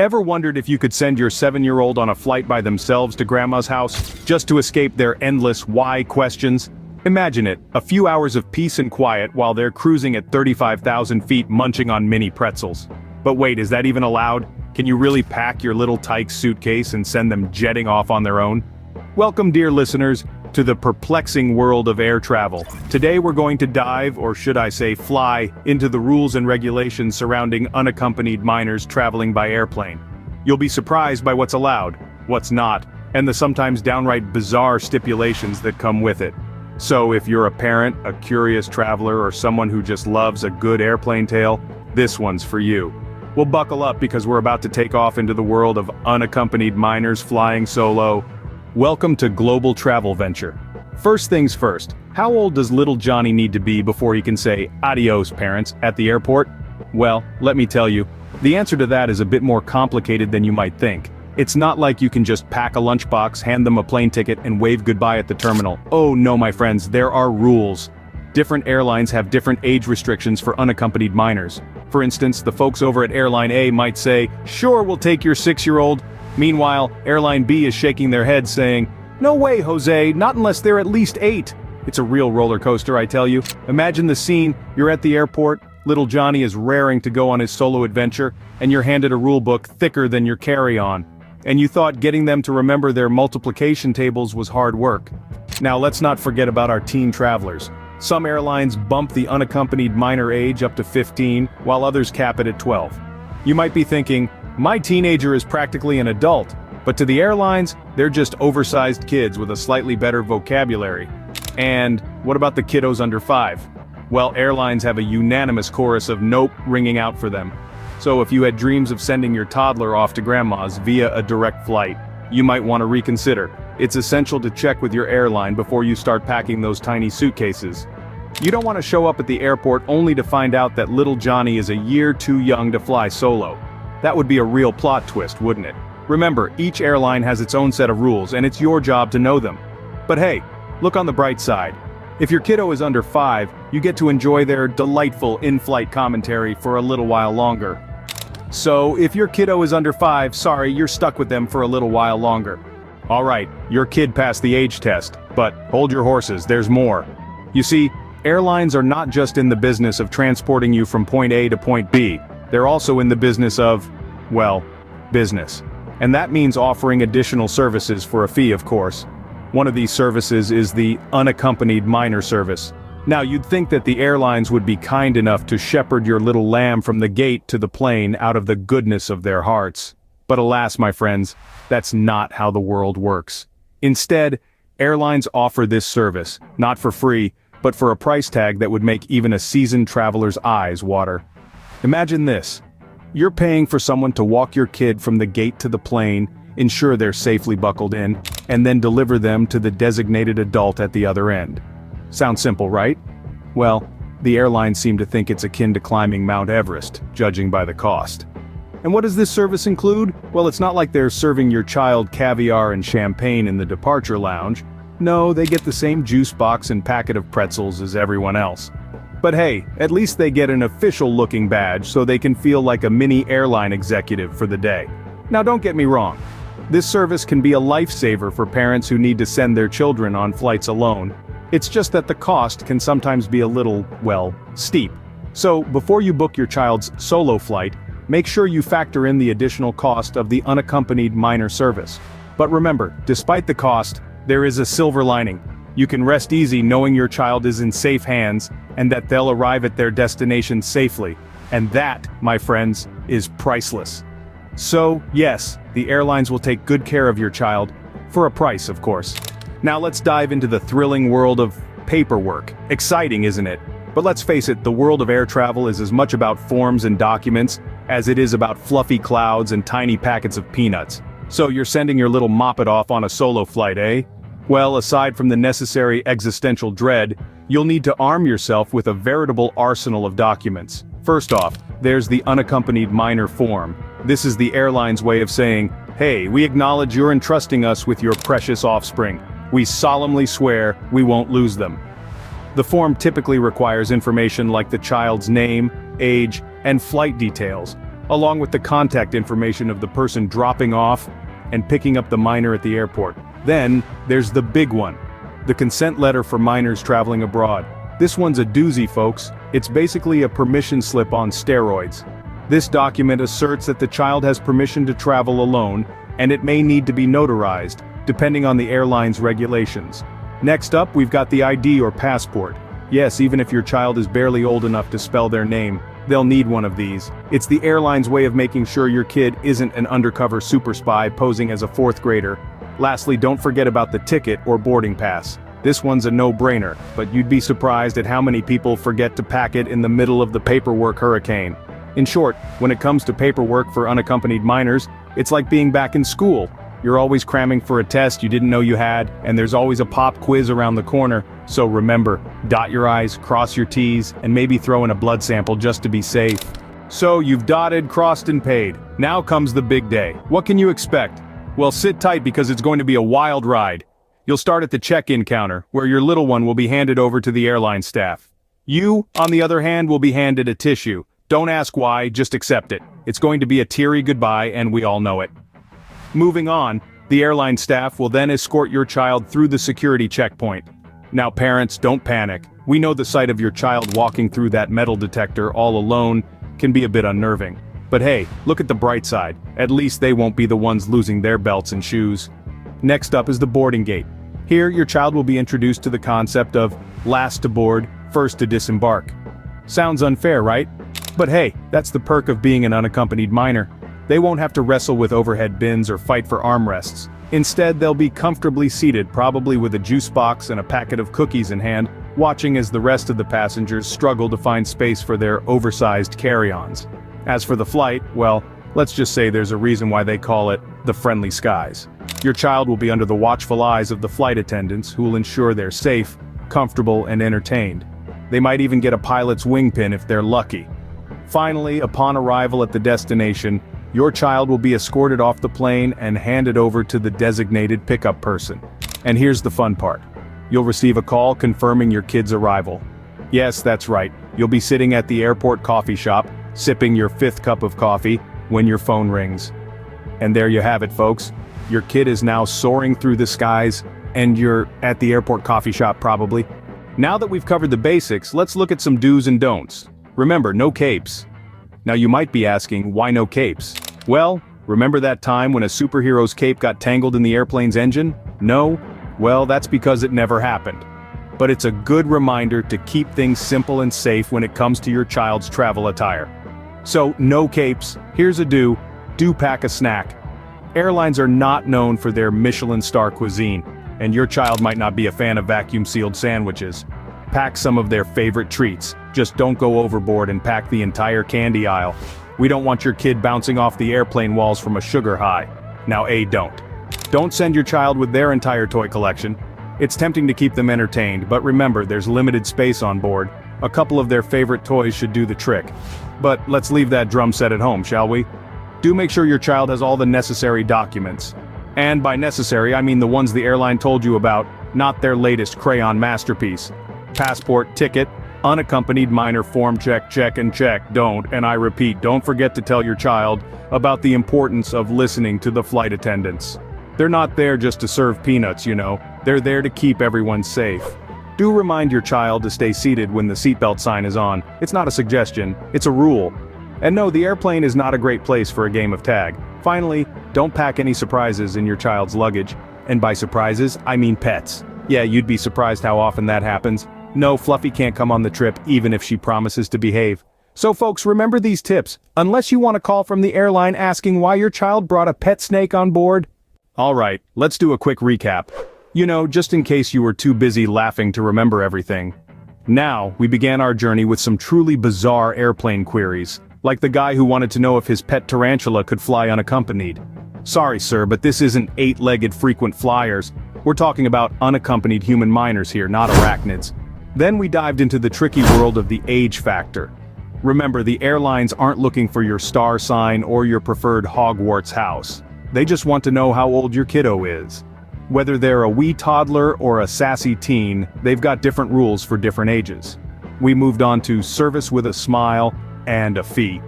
Ever wondered if you could send your 7-year-old on a flight by themselves to grandma's house, just to escape their endless why questions? Imagine it, a few hours of peace and quiet while they're cruising at 35,000 feet munching on mini pretzels. But wait, is that even allowed? Can you really pack your little tyke suitcase and send them jetting off on their own? Welcome, dear listeners, to the perplexing world of air travel. Today we're going to dive, or should I say fly, into the rules and regulations surrounding unaccompanied minors traveling by airplane. You'll be surprised by what's allowed, what's not, and the sometimes downright bizarre stipulations that come with it. So if you're a parent, a curious traveler, or someone who just loves a good airplane tale, this one's for you. Well, buckle up because we're about to take off into the world of unaccompanied minors flying solo. Welcome to Global Travel Venture. First things first, how old does little Johnny need to be before he can say, "Adios, parents," at the airport? Well, let me tell you, the answer to that is a bit more complicated than you might think. It's not like you can just pack a lunchbox, hand them a plane ticket, and wave goodbye at the terminal. Oh no, my friends, there are rules. Different airlines have different age restrictions for unaccompanied minors. For instance, the folks over at Airline A might say, "Sure, we'll take your 6-year-old." Meanwhile, Airline B is shaking their head saying, "No way, Jose, not unless they're at least 8. It's a real roller coaster, I tell you. Imagine the scene, you're at the airport, little Johnny is raring to go on his solo adventure, and you're handed a rule book thicker than your carry-on. And you thought getting them to remember their multiplication tables was hard work. Now let's not forget about our teen travelers. Some airlines bump the unaccompanied minor age up to 15, while others cap it at 12. You might be thinking, my teenager is practically an adult, but to the airlines, they're just oversized kids with a slightly better vocabulary. And what about the kiddos under 5? Well, airlines have a unanimous chorus of nope ringing out for them. So if you had dreams of sending your toddler off to grandma's via a direct flight, you might want to reconsider. It's essential to check with your airline before you start packing those tiny suitcases. You don't want to show up at the airport only to find out that little Johnny is a year too young to fly solo. That would be a real plot twist, wouldn't it? Remember, each airline has its own set of rules, and it's your job to know them. But hey, look on the bright side. If your kiddo is under 5, you get to enjoy their delightful in-flight commentary for a little while longer. So, if your kiddo is under 5, sorry, you're stuck with them for a little while longer. Alright, your kid passed the age test, but hold your horses, there's more. You see, airlines are not just in the business of transporting you from point A to point B. They're also in the business of, well, business. And that means offering additional services for a fee, of course. One of these services is the unaccompanied minor service. Now, you'd think that the airlines would be kind enough to shepherd your little lamb from the gate to the plane out of the goodness of their hearts. But alas, my friends, that's not how the world works. Instead, airlines offer this service, not for free, but for a price tag that would make even a seasoned traveler's eyes water. Imagine this. You're paying for someone to walk your kid from the gate to the plane, ensure they're safely buckled in, and then deliver them to the designated adult at the other end. Sounds simple, right? Well, the airlines seem to think it's akin to climbing Mount Everest, judging by the cost. And what does this service include? Well, it's not like they're serving your child caviar and champagne in the departure lounge. No, they get the same juice box and packet of pretzels as everyone else. But hey, at least they get an official-looking badge so they can feel like a mini airline executive for the day. Now don't get me wrong. This service can be a lifesaver for parents who need to send their children on flights alone. It's just that the cost can sometimes be a little, well, steep. So, before you book your child's solo flight, make sure you factor in the additional cost of the unaccompanied minor service. But remember, despite the cost, there is a silver lining. You can rest easy knowing your child is in safe hands, and that they'll arrive at their destination safely. And that, my friends, is priceless. So, yes, the airlines will take good care of your child, for a price, of course. Now let's dive into the thrilling world of paperwork. Exciting, isn't it? But let's face it, the world of air travel is as much about forms and documents as it is about fluffy clouds and tiny packets of peanuts. So you're sending your little moppet off on a solo flight, eh? Well, aside from the necessary existential dread, you'll need to arm yourself with a veritable arsenal of documents. First off, there's the unaccompanied minor form. This is the airline's way of saying, hey, we acknowledge you're entrusting us with your precious offspring. We solemnly swear we won't lose them. The form typically requires information like the child's name, age, and flight details. along with the contact information of the person dropping off and picking up the minor at the airport. Then, there's the big one. The consent letter for minors traveling abroad. This one's a doozy, folks. It's basically a permission slip on steroids. This document asserts that the child has permission to travel alone, and it may need to be notarized, depending on the airline's regulations. Next up, we've got the ID or passport. Yes, even if your child is barely old enough to spell their name, they'll need one of these. It's the airline's way of making sure your kid isn't an undercover super spy posing as a fourth grader. Lastly, don't forget about the ticket or boarding pass. This one's a no-brainer, but you'd be surprised at how many people forget to pack it in the middle of the paperwork hurricane. In short, when it comes to paperwork for unaccompanied minors, it's like being back in school. You're always cramming for a test you didn't know you had, and there's always a pop quiz around the corner. So remember, dot your I's, cross your T's, and maybe throw in a blood sample just to be safe. So you've dotted, crossed, and paid. Now comes the big day. What can you expect? Well, sit tight because it's going to be a wild ride. You'll start at the check-in counter, where your little one will be handed over to the airline staff. You, on the other hand, will be handed a tissue. Don't ask why, just accept it. It's going to be a teary goodbye, and we all know it. Moving on, the airline staff will then escort your child through the security checkpoint. Now parents, don't panic. We know the sight of your child walking through that metal detector all alone can be a bit unnerving. But hey, look at the bright side. At least they won't be the ones losing their belts and shoes. Next up is the boarding gate. Here, your child will be introduced to the concept of last to board, first to disembark. Sounds unfair, right? But hey, that's the perk of being an unaccompanied minor. They won't have to wrestle with overhead bins or fight for armrests. Instead, they'll be comfortably seated, probably with a juice box and a packet of cookies in hand, watching as the rest of the passengers struggle to find space for their oversized carry-ons. As for the flight, well, let's just say there's a reason why they call it the friendly skies. Your child will be under the watchful eyes of the flight attendants, who will ensure they're safe, comfortable, and entertained. They might even get a pilot's wing pin if they're lucky. Finally, upon arrival at the destination, your child will be escorted off the plane and handed over to the designated pickup person. And here's the fun part. You'll receive a call confirming your kid's arrival. Yes, that's right. You'll be sitting at the airport coffee shop, sipping your 5th cup of coffee, when your phone rings. And there you have it, folks. Your kid is now soaring through the skies, and you're at the airport coffee shop probably. Now that we've covered the basics, let's look at some do's and don'ts. Remember, no capes. Now you might be asking, why no capes? Well, remember that time when a superhero's cape got tangled in the airplane's engine? No? Well, that's because it never happened. But it's a good reminder to keep things simple and safe when it comes to your child's travel attire. So, no capes. Here's a do pack a snack. Airlines are not known for their Michelin star cuisine, and your child might not be a fan of vacuum-sealed sandwiches. Pack some of their favorite treats. Just don't go overboard and pack the entire candy aisle. We don't want your kid bouncing off the airplane walls from a sugar high. Now don't. Don't send your child with their entire toy collection. It's tempting to keep them entertained, but remember, there's limited space on board. A couple of their favorite toys should do the trick. But let's leave that drum set at home, shall we? Do make sure your child has all the necessary documents. And by necessary, I mean the ones the airline told you about, not their latest crayon masterpiece. Passport, ticket, unaccompanied minor form check, and check. Don't, and I repeat, don't forget to tell your child about the importance of listening to the flight attendants. They're not there just to serve peanuts, you know. They're there to keep everyone safe. Do remind your child to stay seated when the seatbelt sign is on. It's not a suggestion, it's a rule. And no, the airplane is not a great place for a game of tag. Finally, don't pack any surprises in your child's luggage. And by surprises, I mean pets. Yeah, you'd be surprised how often that happens. No, Fluffy can't come on the trip even if she promises to behave. So folks, remember these tips, unless you want a call from the airline asking why your child brought a pet snake on board. Alright, let's do a quick recap. You know, just in case you were too busy laughing to remember everything. Now, we began our journey with some truly bizarre airplane queries, like the guy who wanted to know if his pet tarantula could fly unaccompanied. Sorry sir, but this isn't 8-legged frequent flyers. We're talking about unaccompanied human minors here, not arachnids. Then we dived into the tricky world of the age factor. Remember, the airlines aren't looking for your star sign or your preferred Hogwarts house. They just want to know how old your kiddo is. Whether they're a wee toddler or a sassy teen, they've got different rules for different ages. We moved on to service with a smile and a fee.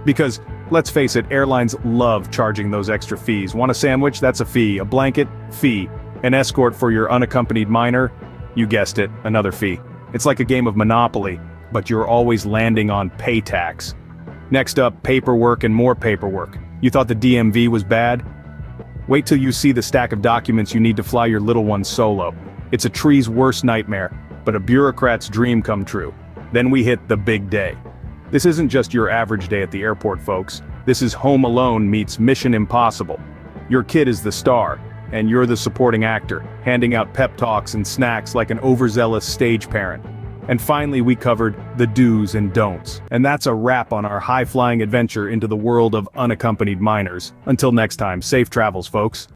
Because Let's face it, airlines love charging those extra fees. Want a sandwich? That's a fee. A blanket? Fee. An escort for your unaccompanied minor? You guessed it, another fee. It's like a game of Monopoly, but you're always landing on pay tax. Next up, paperwork and more paperwork. You thought the DMV was bad? Wait till you see the stack of documents you need to fly your little one solo. It's a tree's worst nightmare, but a bureaucrat's dream come true. Then we hit the big day. This isn't just your average day at the airport, folks. This is Home Alone meets Mission Impossible. Your kid is the star, and you're the supporting actor, handing out pep talks and snacks like an overzealous stage parent. And finally we covered the do's and don'ts. And that's a wrap on our high-flying adventure into the world of unaccompanied minors. Until next time, safe travels, folks.